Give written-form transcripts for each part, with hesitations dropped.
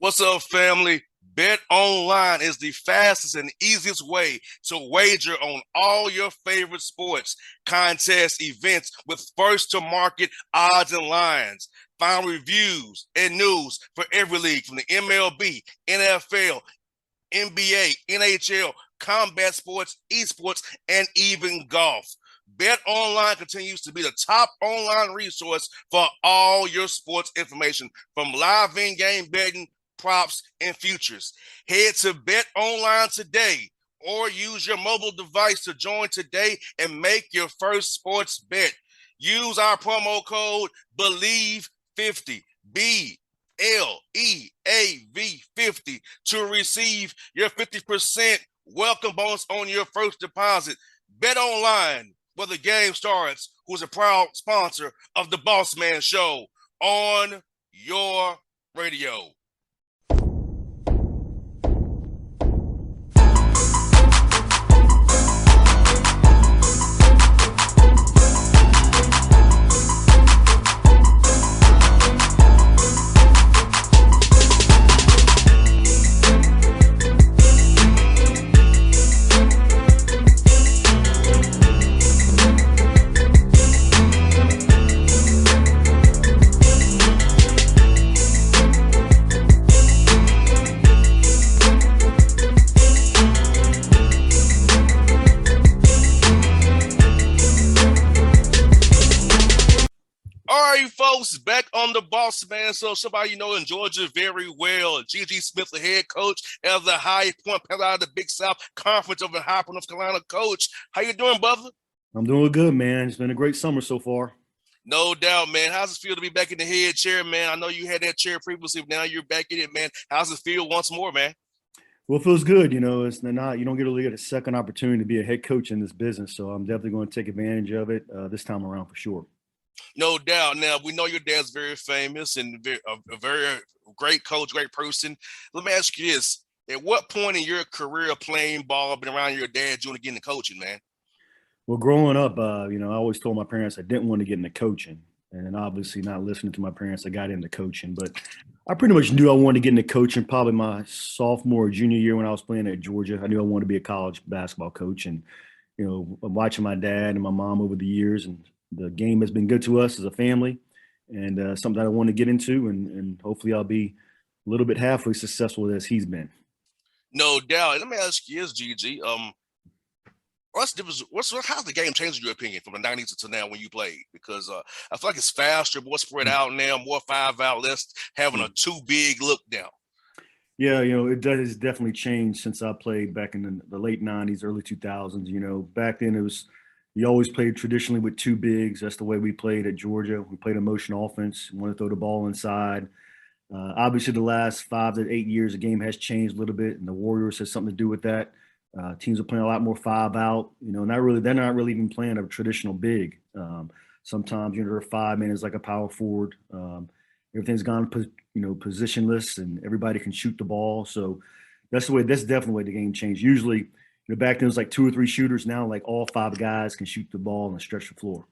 What's up, family? Bet online is the fastest and easiest way to wager on all your favorite sports, contests, events with first to market odds and lines. Find reviews and news for every league from the MLB, NFL, NBA, NHL, combat sports, esports, and even golf. Bet Online continues to be the top online resource for all your sports information, from live in-game betting, props, and futures. Head to Bet Online today or use your mobile device to join today and make your first sports bet. Use our promo code BELIEVE50, BLEAV50, to receive your 50% welcome bonus on your first deposit. Bet Online, where the game starts, who's a proud sponsor of the Bossman Show on your radio. All right, folks, back on the Bossman. So somebody you know in Georgia very well. G.G. Smith, the head coach of the High Point Panther out of the Big South Conference over in High Point, North Carolina. Coach, how you doing, brother? I'm doing good, man. It's been a great summer so far. No doubt, man. How's it feel to be back in the head chair, man? I know you had that chair previously, but now you're back in it, man. How's it feel once more, man? Well, it feels good. It's not you don't get really get a second opportunity to be a head coach in this business, so I'm definitely going to take advantage of it this time around for sure. No doubt. Now, we know your dad's very famous and a very great coach, great person. Let me ask you this. At what point in your career playing ball, been around your dad, you want to get into coaching, man? Well, growing up, I always told my parents I didn't want to get into coaching, and then obviously not listening to my parents, I got into coaching. But I pretty much knew I wanted to get into coaching probably my sophomore or junior year when I was playing at Georgia. I knew I wanted to be a college basketball coach, and watching my dad and my mom over the years, and the game has been good to us as a family, and something that I want to get into, and hopefully I'll be a little bit halfway successful as he's been. No doubt. Let me ask you this, GG. How's the game changed in your opinion from the 90s to now when you played? Because I feel like it's faster, more spread out now, more five out, less having a too big look now. Yeah, it does definitely changed since I played back in the late '90s, early 2000s. Back then it was you always played traditionally with two bigs. That's the way we played at Georgia. We played a motion offense. We want to throw the ball inside. Obviously, the last 5 to 8 years, the game has changed a little bit, and the Warriors has something to do with that. Teams are playing a lot more five out. Not really. They're not really even playing a traditional big. Sometimes there are 5 minutes like a power forward. Everything's gone, positionless, and everybody can shoot the ball. So that's the way. That's definitely the way the game changed. Usually, back then it was like two or three shooters. Now, like all five guys can shoot the ball and stretch the floor.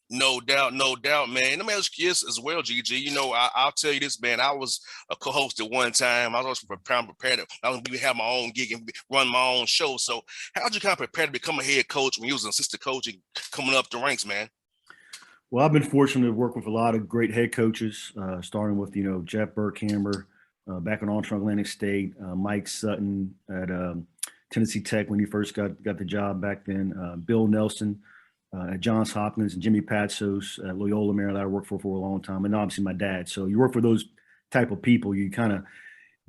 No doubt, no doubt, man. Let me ask you this as well, GG. I'll tell you this, man. I was a co-host at one time. I was also prepared. I was going to have my own gig and run my own show. So, how did you kind of prepare to become a head coach when you was an assistant coach and coming up the ranks, man? Well, I've been fortunate to work with a lot of great head coaches, starting with Jeff Burkhammer back in Armstrong Atlantic State, Mike Sutton at Tennessee Tech when he first got the job back then, Bill Nelson at Johns Hopkins, and Jimmy Patsos at Loyola Maryland. I worked for a long time, and obviously my dad. So you work for those type of people. You kind of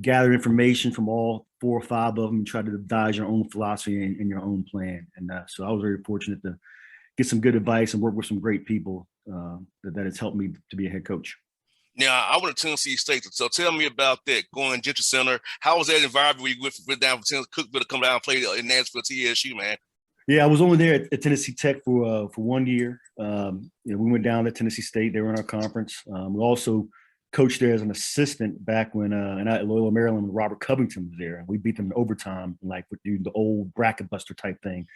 gather information from all four or five of them and try to devise your own philosophy and your own plan. And so I was very fortunate to get some good advice and work with some great people that has helped me to be a head coach. Now, I went to Tennessee State, so tell me about that, going to Gentry Center. How was that environment where you went down from Tennessee, Cookville to come down and play in Nashville, TSU, man? Yeah, I was only there at Tennessee Tech for 1 year. We went down to Tennessee State. They were in our conference. We also coached there as an assistant back when at Loyola Maryland when Robert Covington was there. We beat them in overtime, like with the old bracket buster type thing.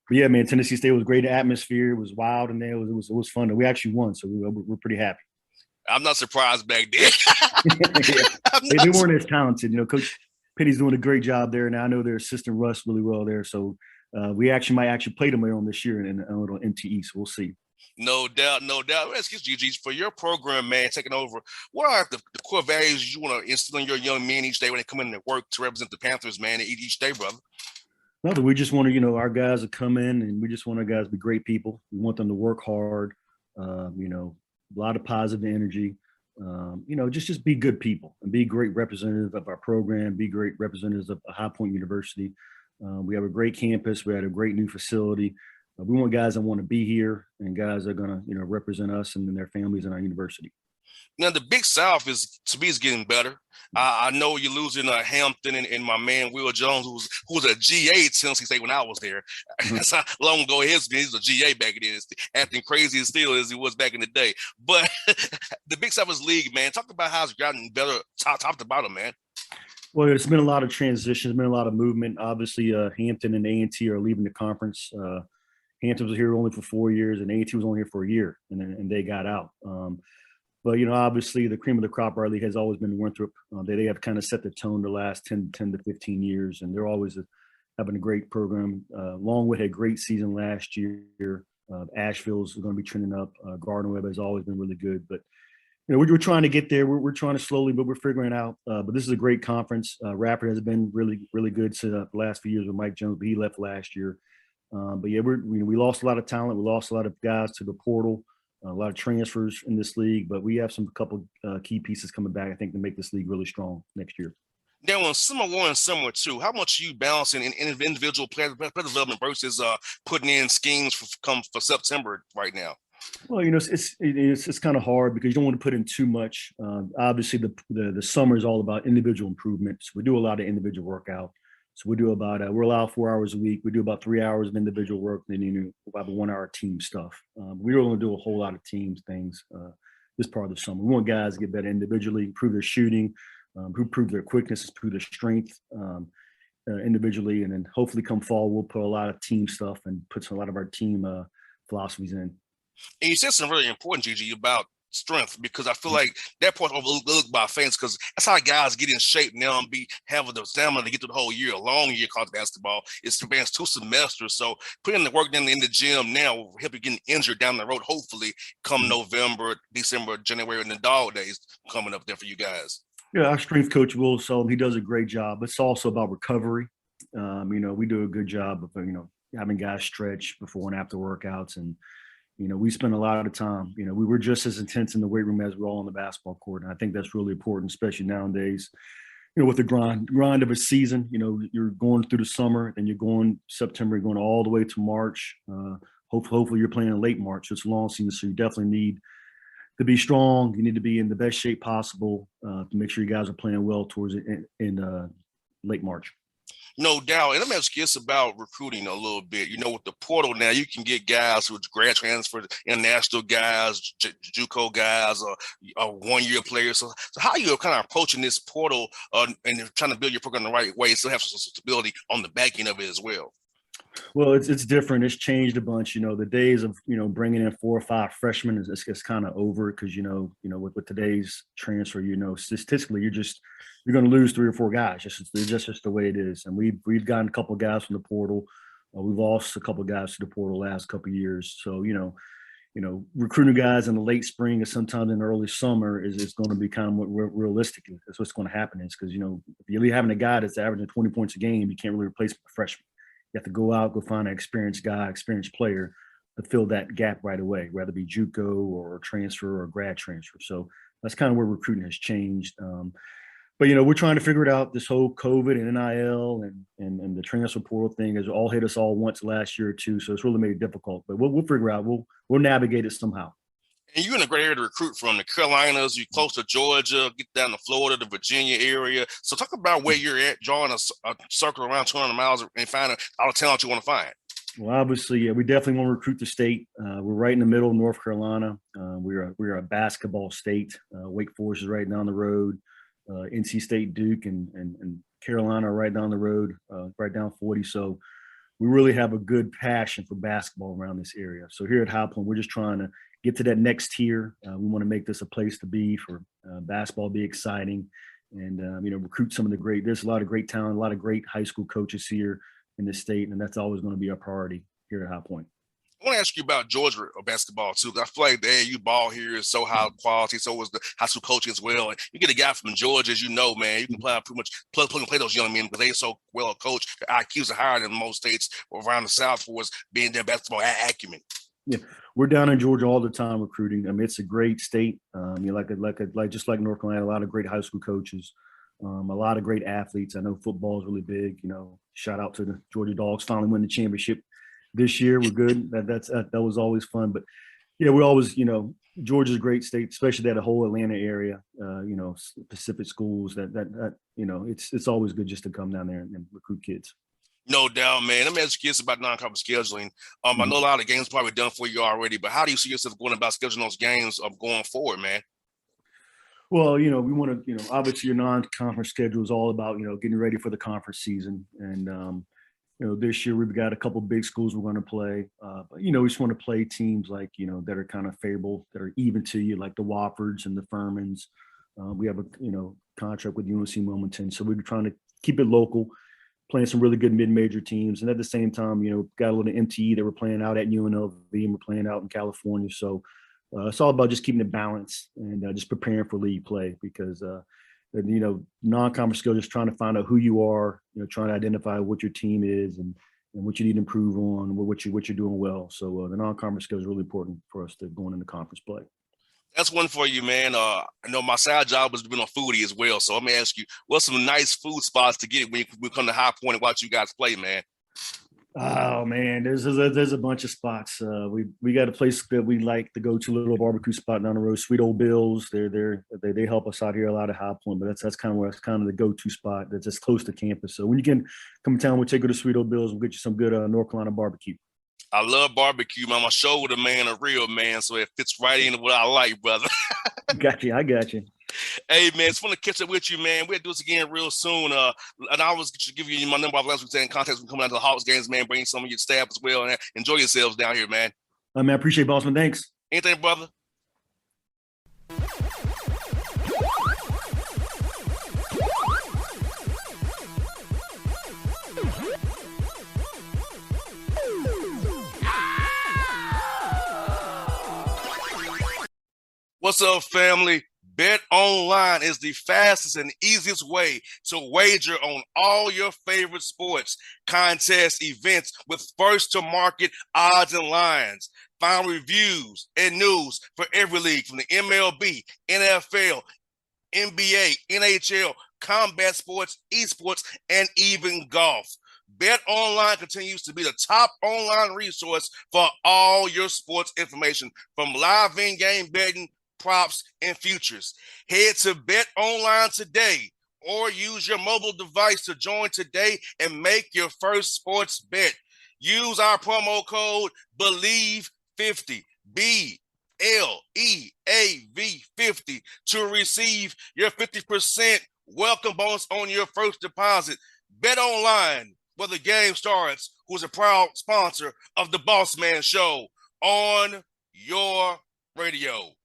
But yeah, man, Tennessee State was a great atmosphere. It was wild in there. It was fun. And we actually won, so we're pretty happy. I'm not surprised back then. Yeah, I'm they not. weren't as talented. Coach Penny's doing a great job there, and I know their assistant Russ really well there. So we actually might actually play them on this year in a little MTE. So we'll see. No doubt, no doubt. Excuse GG for your program, man, taking over. What are the core values you want to instill in your young men each day when they come in to work to represent the Panthers, man, each day, brother? Nothing. We just want to, our guys to come in, and we just want our guys to be great people. We want them to work hard. A lot of positive energy. Just be good people and be great representatives of our program. Be great representatives of High Point University. We have a great campus. We had a great new facility. We want guys that want to be here and guys that are going to, represent us and their families and our university. Now the Big South is getting better. I know you're losing Hampton and my man Will Jones, who was a GA at Tennessee State when I was there. That's how long ago he was a GA back then, acting crazy as still as he was back in the day. But the Big South is league, man. Talk about how it's gotten better top to bottom, man. Well, it's been a lot of transition. It's been a lot of movement. Obviously, Hampton and A&T are leaving the conference. Hampton was here only for 4 years, and A&T was only here for a year, and they got out. But, obviously the cream of the crop our league has always been Winthrop. They have kind of set the tone the last 10 to 15 years, and they're always having a great program. Longwood had a great season last year. Asheville's going to be trending up. Gardner Webb has always been really good. But, we're trying to get there. We're trying to slowly, but we're figuring it out. But this is a great conference. Rapid has been really, really good to the last few years with Mike Jones, but he left last year. But yeah, we lost a lot of talent. We lost a lot of guys to the portal, a lot of transfers in this league. But we have some couple key pieces coming back, I think, to make this league really strong next year. Now, on summer 1 and summer 2, how much are you balancing in individual player development versus putting in schemes for September right now? Well, it's kind of hard because you don't want to put in too much. Obviously, the summer is all about individual improvements. We do a lot of individual workout. So we do we're allowed 4 hours a week. We do about 3 hours of individual work, and then about 1 hour team stuff. We don't want to do a whole lot of teams things this part of the summer. We want guys to get better individually, improve their shooting, improve their quickness, improve their strength individually, and then hopefully come fall we'll put a lot of team stuff and put a lot of our team philosophies in. And you said something really important, Gigi, about strength, because I feel like that part's overlooked by fans because that's how guys get in shape now and having the stamina to get through the whole year. A long year college basketball. It spans 2 semesters. So putting the work in the gym now will help you get injured down the road, hopefully, come November, December, January, and the dog days coming up there for you guys. Yeah, our strength coach, Will Sullivan, he does a great job. It's also about recovery. We do a good job of, having guys stretch before and after workouts. And we spend a lot of time. We were just as intense in the weight room as we're all on the basketball court. And I think that's really important, especially nowadays, with the grind of a season. You're going through the summer, and you're going September, you're going all the way to March. Hopefully you're playing in late March. It's a long season, so you definitely need to be strong. You need to be in the best shape possible to make sure you guys are playing well towards it in late March. No doubt. And let me ask you this about recruiting a little bit. With the portal now, you can get guys who grad transfers, international guys, JUCO guys, or 1-year players. So how are you kind of approaching this portal and trying to build your program the right way, still have some stability on the back end of it as well? Well, it's different. It's changed a bunch. The days of bringing in 4 or 5 freshmen is kind of over because with today's transfer, statistically you're going to lose 3 or 4 guys. It's just the way it is. And we've gotten a couple of guys from the portal. We've lost a couple of guys to the portal the last couple of years. So recruiting guys in the late spring and sometimes in the early summer is going to be kind of what realistic. That's what's going to happen is because if you're having a guy that's averaging 20 points a game, you can't really replace a freshman. You have to go find an experienced guy, experienced player to fill that gap right away, whether it be JUCO or transfer or grad transfer. So that's kind of where recruiting has changed. But we're trying to figure it out. This whole COVID and NIL and the transfer portal thing has all hit us all once last year or two. So it's really made it difficult. But we'll figure it out. We'll navigate it somehow. And you're in a great area to recruit from. The Carolinas, you're close to Georgia, get down to Florida, the Virginia area. So talk about where you're at, drawing a circle around 200 miles and finding all the talent you want to find. Well, obviously, yeah, we definitely want to recruit the state. We're right in the middle of North Carolina. We're a basketball state. Wake Forest is right down the road. NC State, Duke, and Carolina are right down the road, right down 40. So we really have a good passion for basketball around this area. So here at High Point, we're just trying to get to that next tier. We want to make this a place to be for basketball, be exciting, and recruit some of the great. There's a lot of great talent, a lot of great high school coaches here in the state, and that's always going to be our priority here at High Point. I want to ask you about Georgia basketball too. I feel like the AAU ball here is so high quality. So is the high school coaching as well. And you get a guy from Georgia, as you know, man, you can play pretty much plug and play those young men because they're so well coached. Their IQs are higher than most states around the South for us being their basketball acumen. Yeah, we're down in Georgia all the time recruiting. I mean, it's a great state. Just like North Carolina, a lot of great high school coaches, a lot of great athletes. I know football is really big. Shout out to the Georgia Dogs finally win the championship this year. We're good. That was always fun. But yeah, we always, Georgia's a great state, especially that whole Atlanta area. Pacific schools. It's always good just to come down there and recruit kids. No doubt, man. Let me ask you this about non-conference scheduling. I know a lot of games probably done for you already, but how do you see yourself going about scheduling those games going forward, man? Well, we want to, obviously your non-conference schedule is all about, getting ready for the conference season. And, this year we've got a couple of big schools we're going to play. But, we just want to play teams like, that are kind of favorable, that are even to you, like the Woffords and the Furmans. We have a, contract with UNC Wilmington. So we're trying to keep it local, playing some really good mid-major teams. And at the same time, got a little MTE that we're playing out at UNLV and we're playing out in California. So it's all about just keeping it balanced and just preparing for league play because, non-conference skill, just trying to find out who you are, trying to identify what your team is and what you need to improve on, what you're doing well. So the non-conference skill is really important for us to going into conference play. That's one for you, man. I know my side job has been a foodie as well. So let me ask you, what's some nice food spots to get when we come to High Point and watch you guys play, man? Oh man, there's a bunch of spots. We got a place that we like to go to, a little barbecue spot down the road, Sweet Old Bills. They help us out here a lot at High Point, but that's kind of the go-to spot that's just close to campus. So when you can come to town, we'll take you to Sweet Old Bills and get you some good North Carolina barbecue. I love barbecue, man. My show with a man, a real man, so it fits right into what I like, brother. I got you. Hey, man, it's fun to catch up with you, man. We'll do this again real soon. And I was giving you my number of last week saying contacts when coming out to the Hawks games, man. Bring some of your staff as well and enjoy yourselves down here, man. Man, I appreciate it, Bossman. Thanks. Anything, brother? What's up, family? Bet Online is the fastest and easiest way to wager on all your favorite sports, contests, events with first-to-market odds and lines. Find reviews and news for every league from the MLB, NFL, NBA, NHL, combat sports, esports, and even golf. Bet Online continues to be the top online resource for all your sports information, from live in-game betting, props, and futures. Head to Bet Online today or use your mobile device to join today and make your first sports bet. Use our promo code BELIEVE50, BLEAV50 to receive your 50% welcome bonus on your first deposit. Bet Online, where the game starts, who's a proud sponsor of the Bossman Show on your radio.